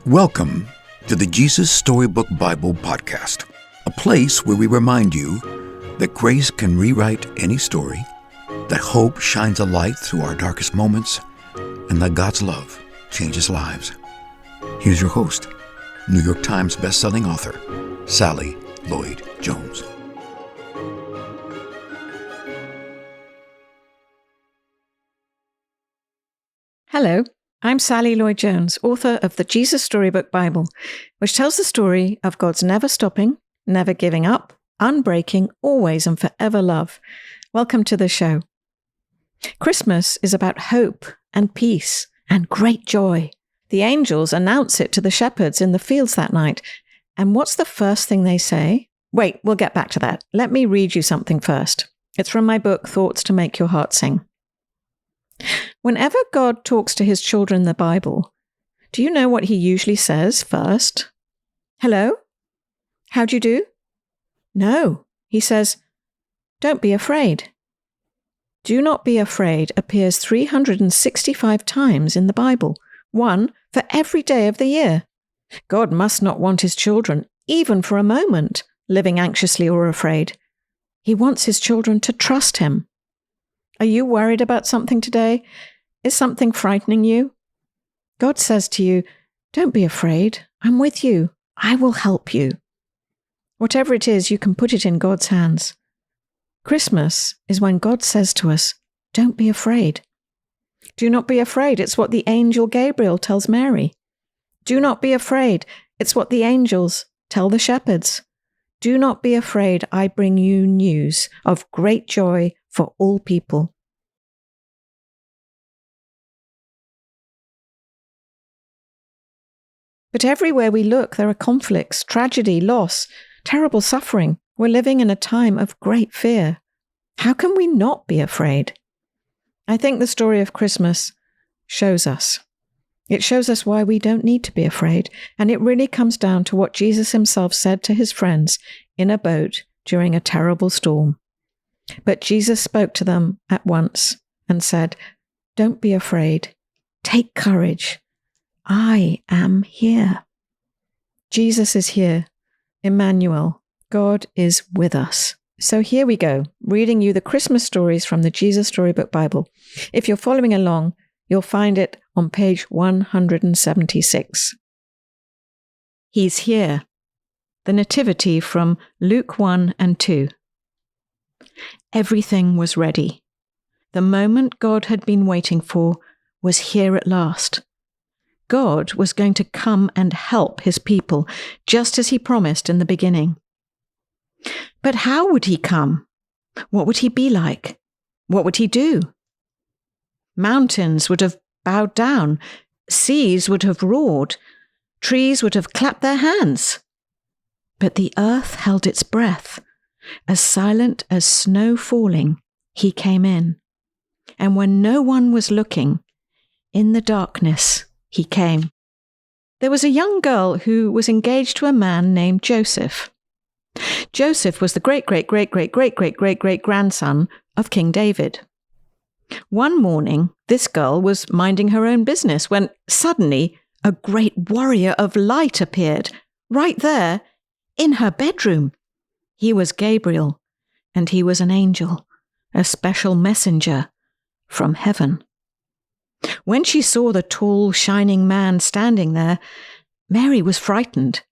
Welcome to the Jesus Storybook Bible Podcast, a place where we remind you that grace can rewrite any story, that hope shines a light through our darkest moments, and that God's love changes lives. Here's your host, New York Times bestselling author, Sally Lloyd-Jones. Hello, I'm Sally Lloyd-Jones, author of the Jesus Storybook Bible, which tells the story of God's never stopping, never giving up, unbreaking, always and forever love. Welcome to the show. Christmas is about hope and peace and great joy. The angels announce it to the shepherds in the fields that night. And what's the first thing they say? Wait, we'll get back to that. Let me read you something first. It's from my book, Thoughts to Make Your Heart Sing. Whenever God talks to his children in the Bible, do you know what he usually says first? Hello? How'd you do? No, he says, don't be afraid. Do not be afraid appears 365 times in the Bible, one for every day of the year. God must not want his children, even for a moment, living anxiously or afraid. He wants his children to trust him. Are you worried about something today? Is something frightening you? God says to you, don't be afraid. I'm with you. I will help you. Whatever it is, you can put it in God's hands. Christmas is when God says to us, don't be afraid. Do not be afraid. It's what the angel Gabriel tells Mary. Do not be afraid. It's what the angels tell the shepherds. Do not be afraid. I bring you news of great joy for all people. But everywhere we look, there are conflicts, tragedy, loss, terrible suffering. We're living in a time of great fear. How can we not be afraid? I think the story of Christmas shows us. It shows us why we don't need to be afraid, and it really comes down to what Jesus himself said to his friends in a boat during a terrible storm. But Jesus spoke to them at once and said, don't be afraid. Take courage. I am here. Jesus is here. Emmanuel, God is with us. So here we go, reading you the Christmas stories from the Jesus Storybook Bible. If you're following along, you'll find it on page 176. He's here. The Nativity from Luke 1 and 2. Everything was ready. The moment God had been waiting for was here at last. God was going to come and help his people, just as he promised in the beginning. But how would he come? What would he be like? What would he do? Mountains would have bowed down, seas would have roared, trees would have clapped their hands. But the earth held its breath. As silent as snow falling, he came in. And when no one was looking, in the darkness, he came. There was a young girl who was engaged to a man named Joseph. Joseph was the great-great-great-great-great-great-great-grandson of King David. One morning, this girl was minding her own business when suddenly a great warrior of light appeared, right there, in her bedroom. He was Gabriel, and he was an angel, a special messenger from heaven. When she saw the tall, shining man standing there, Mary was frightened.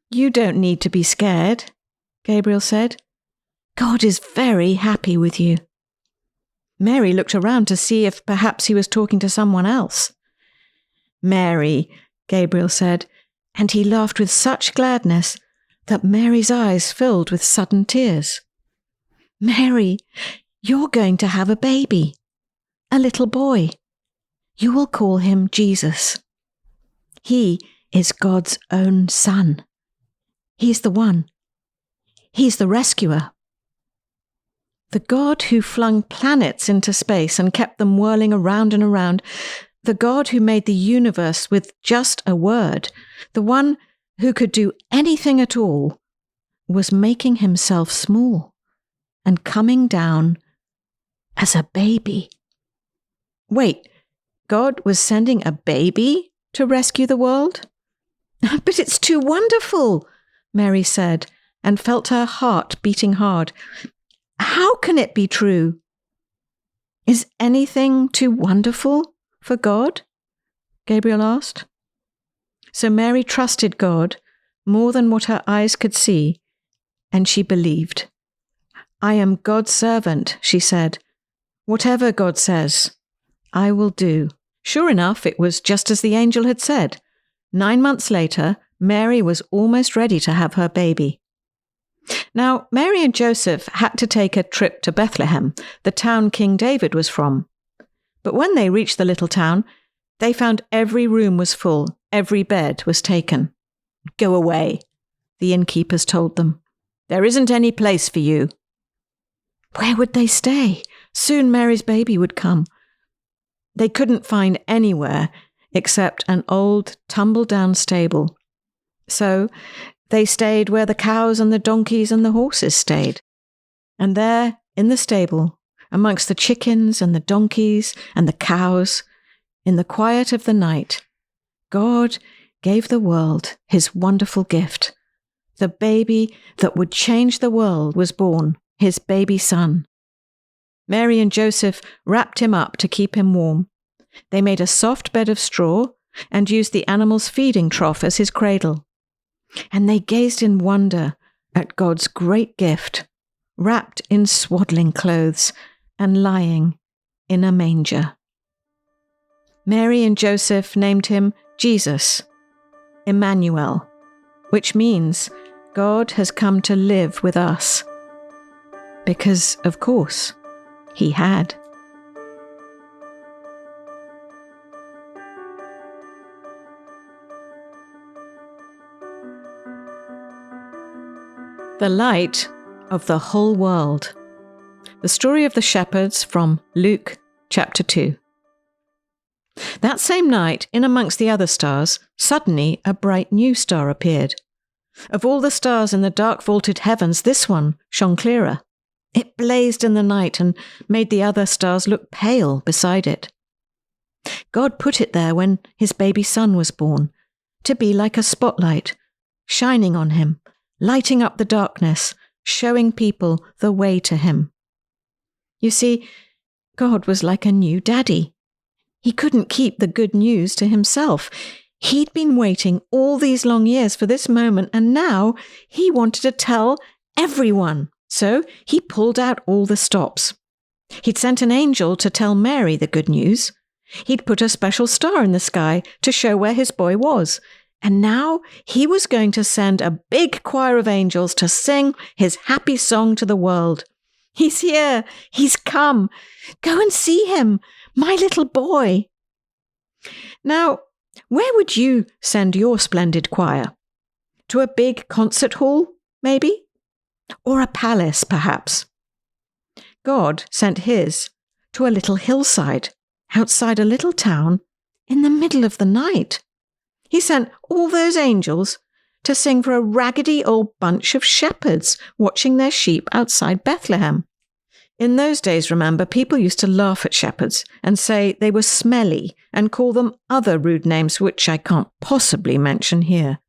You don't need to be scared, Gabriel said. God is very happy with you. Mary looked around to see if perhaps he was talking to someone else. Mary, Gabriel said, and he laughed with such gladness that Mary's eyes filled with sudden tears. Mary, you're going to have a baby, a little boy. You will call him Jesus. He is God's own son. He's the one. He's the rescuer. The God who flung planets into space and kept them whirling around and around, the God who made the universe with just a word, the one who could do anything at all, was making himself small and coming down as a baby. Wait, God was sending a baby to rescue the world? But it's too wonderful, Mary said, and felt her heart beating hard. How can it be true? Is anything too wonderful for God? Gabriel asked. So Mary trusted God more than what her eyes could see, and she believed. I am God's servant, she said. Whatever God says, I will do. Sure enough, it was just as the angel had said. 9 months later, Mary was almost ready to have her baby. Now, Mary and Joseph had to take a trip to Bethlehem, the town King David was from. But when they reached the little town, they found every room was full, every bed was taken. Go away, the innkeepers told them. There isn't any place for you. Where would they stay? Soon Mary's baby would come. They couldn't find anywhere except an old, tumble-down stable. So they stayed where the cows and the donkeys and the horses stayed. And there, in the stable, amongst the chickens and the donkeys and the cows, in the quiet of the night, God gave the world his wonderful gift. The baby that would change the world was born, his baby son. Mary and Joseph wrapped him up to keep him warm. They made a soft bed of straw and used the animal's feeding trough as his cradle. And they gazed in wonder at God's great gift, wrapped in swaddling clothes and lying in a manger. Mary and Joseph named him Jesus, Emmanuel, which means God has come to live with us. Because, of course, he had. The light of the whole world. The story of the shepherds from Luke chapter 2. That same night, in amongst the other stars, suddenly a bright new star appeared. Of all the stars in the dark vaulted heavens, this one shone clearer. It blazed in the night and made the other stars look pale beside it. God put it there when his baby son was born, to be like a spotlight, shining on him, lighting up the darkness, showing people the way to him. You see, God was like a new daddy. He couldn't keep the good news to himself. He'd been waiting all these long years for this moment, and now he wanted to tell everyone. So he pulled out all the stops. He'd sent an angel to tell Mary the good news. He'd put a special star in the sky to show where his boy was. And now he was going to send a big choir of angels to sing his happy song to the world. He's here. He's come. Go and see him, my little boy. Now, where would you send your splendid choir? To a big concert hall, maybe? Or a palace, perhaps? God sent his to a little hillside, outside a little town, in the middle of the night. He sent all those angels to sing for a raggedy old bunch of shepherds watching their sheep outside Bethlehem. In those days, remember, people used to laugh at shepherds and say they were smelly and call them other rude names which I can't possibly mention here.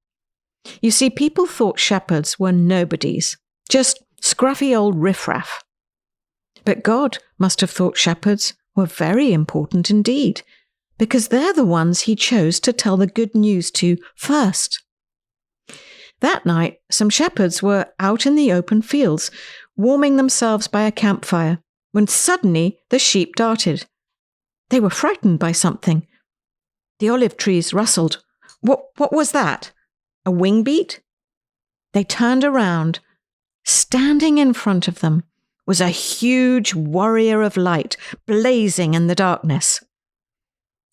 You see, people thought shepherds were nobodies, just scruffy old riffraff. But God must have thought shepherds were very important indeed, because they're the ones he chose to tell the good news to first. That night, some shepherds were out in the open fields, warming themselves by a campfire, when suddenly the sheep darted. They were frightened by something. The olive trees rustled. What was that? A wing beat? They turned around. Standing in front of them was a huge warrior of light, blazing in the darkness.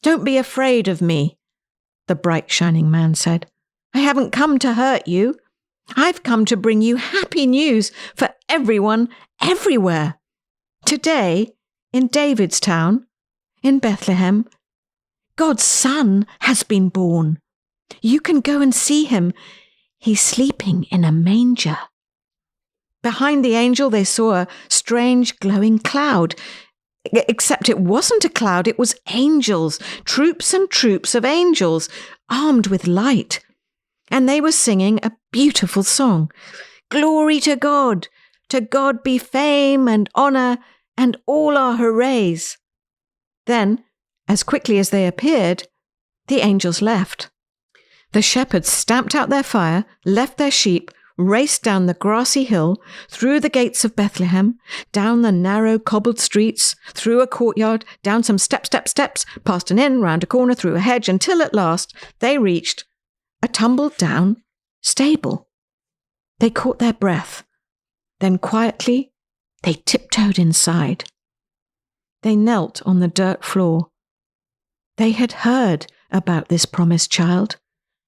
"Don't be afraid of me," the bright shining man said. "I haven't come to hurt you. I've come to bring you happy news for everyone, everywhere. Today, in David's town, in Bethlehem, God's son has been born. You can go and see him. He's sleeping in a manger." Behind the angel, they saw a strange glowing cloud. Except it wasn't a cloud, it was angels, troops and troops of angels, armed with light. And they were singing a beautiful song. Glory to God! To God be fame and honour and all our hoorays. Then, as quickly as they appeared, the angels left. The shepherds stamped out their fire, left their sheep, raced down the grassy hill, through the gates of Bethlehem, down the narrow cobbled streets, through a courtyard, down some steps, past an inn, round a corner, through a hedge, until at last they reached a tumbled-down stable. They caught their breath. Then quietly, they tiptoed inside. They knelt on the dirt floor. They had heard about this promised child,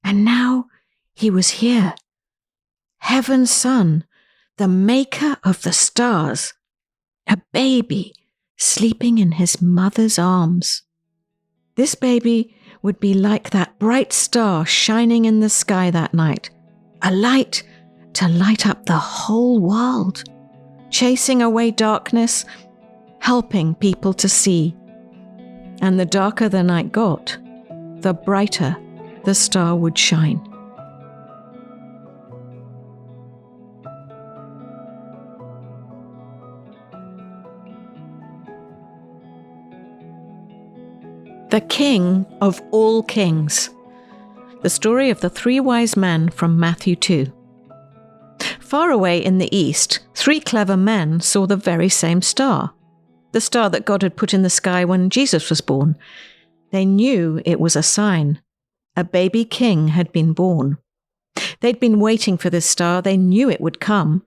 and now he was here. Heaven's Son, the maker of the stars, a baby sleeping in his mother's arms. This baby would be like that bright star shining in the sky that night, a light to light up the whole world, chasing away darkness, helping people to see. And the darker the night got, the brighter the star would shine. The King of all kings. The story of the 3 wise men from Matthew 2. Far away in the east, 3 clever men saw the very same star, the star that God had put in the sky when Jesus was born. They knew it was a sign. A baby king had been born. They'd been waiting for this star. They knew it would come.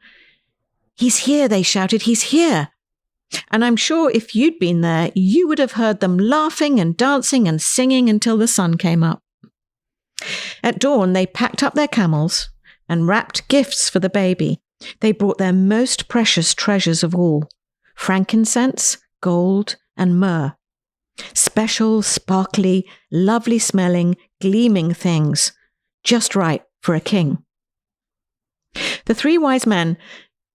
"He's here," they shouted. "He's here." And I'm sure if you'd been there, you would have heard them laughing and dancing and singing until the sun came up. At dawn, they packed up their camels and wrapped gifts for the baby. They brought their most precious treasures of all: frankincense, gold, and myrrh. Special, sparkly, lovely smelling, gleaming things, just right for a king. The 3 wise men,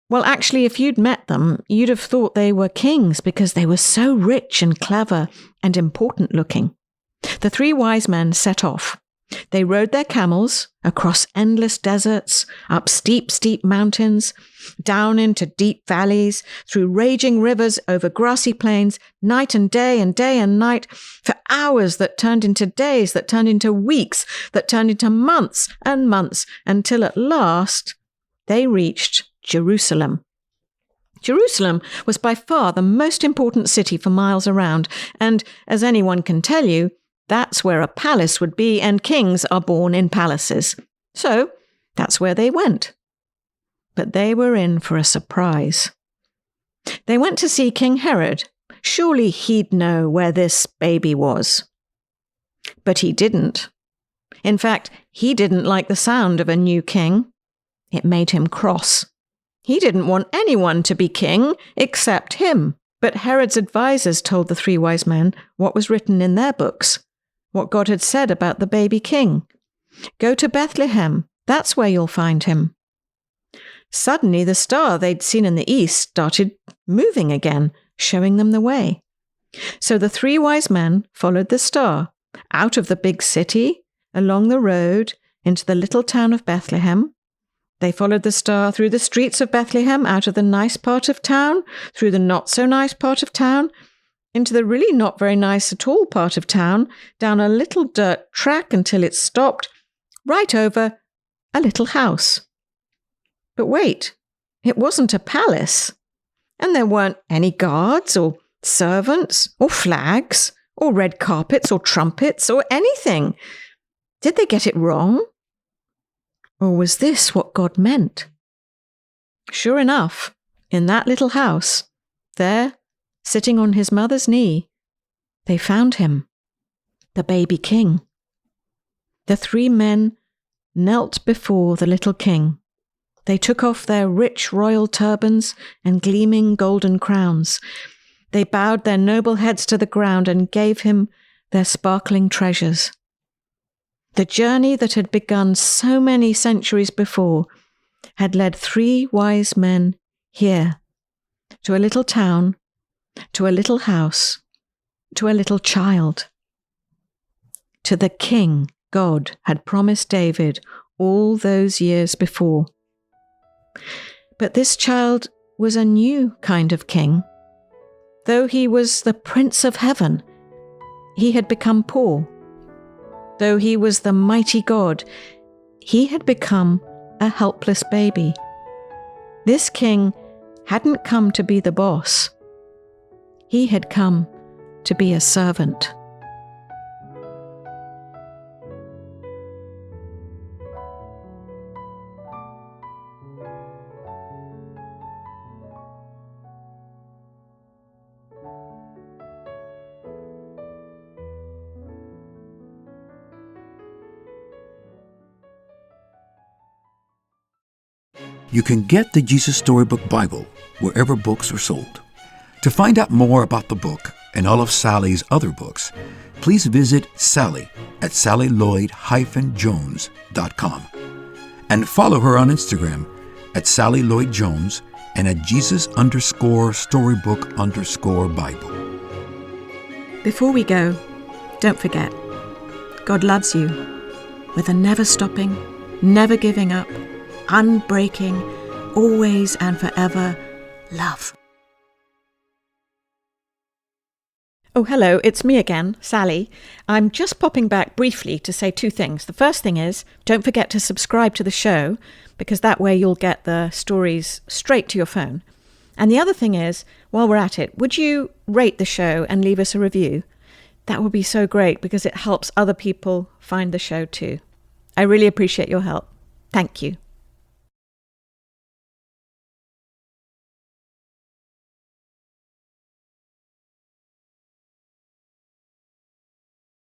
well, actually, if you'd met them, you'd have thought they were kings because they were so rich and clever and important looking. The 3 wise men set off. They rode their camels across endless deserts, up steep, steep mountains, down into deep valleys, through raging rivers, over grassy plains, night and day and night, for hours that turned into days, that turned into weeks, that turned into months and months, until at last they reached Jerusalem. Jerusalem was by far the most important city for miles around, and as anyone can tell you, that's where a palace would be, and kings are born in palaces. So that's where they went. But they were in for a surprise. They went to see King Herod. Surely he'd know where this baby was. But he didn't. In fact, he didn't like the sound of a new king. It made him cross. He didn't want anyone to be king except him. But Herod's advisors told the 3 wise men what was written in their books, what God had said about the baby king. Go to Bethlehem. That's where you'll find him. Suddenly, the star they'd seen in the east started moving again, showing them the way. So the 3 wise men followed the star out of the big city, along the road, into the little town of Bethlehem. They followed the star through the streets of Bethlehem, out of the nice part of town, through the not so nice part of town, into the really not very nice at all part of town, down a little dirt track until it stopped, right over a little house. But wait, it wasn't a palace, and there weren't any guards or servants or flags or red carpets or trumpets or anything. Did they get it wrong? Or was this what God meant? Sure enough, in that little house, there, sitting on his mother's knee, they found him, the baby king. The 3 men knelt before the little king. They took off their rich royal turbans and gleaming golden crowns. They bowed their noble heads to the ground and gave him their sparkling treasures. The journey that had begun so many centuries before had led 3 wise men here, to a little town, to a little house, to a little child, to the king God had promised David all those years before. But this child was a new kind of king. Though he was the Prince of Heaven, he had become poor. Though he was the mighty God, he had become a helpless baby. This king hadn't come to be the boss. He had come to be a servant. You can get the Jesus Storybook Bible wherever books are sold. To find out more about the book and all of Sally's other books, please visit Sally at SallyLloyd-Jones.com and follow her on Instagram at Sally Lloyd-Jones and at Jesus_Storybook_Bible. Before we go, don't forget, God loves you with a never stopping, never giving up, unbreaking, always and forever love. Oh, hello, it's me again, Sally. I'm just popping back briefly to say two things. The first thing is, don't forget to subscribe to the show, because that way you'll get the stories straight to your phone. And the other thing is, while we're at it, would you rate the show and leave us a review? That would be so great, because it helps other people find the show too. I really appreciate your help. Thank you.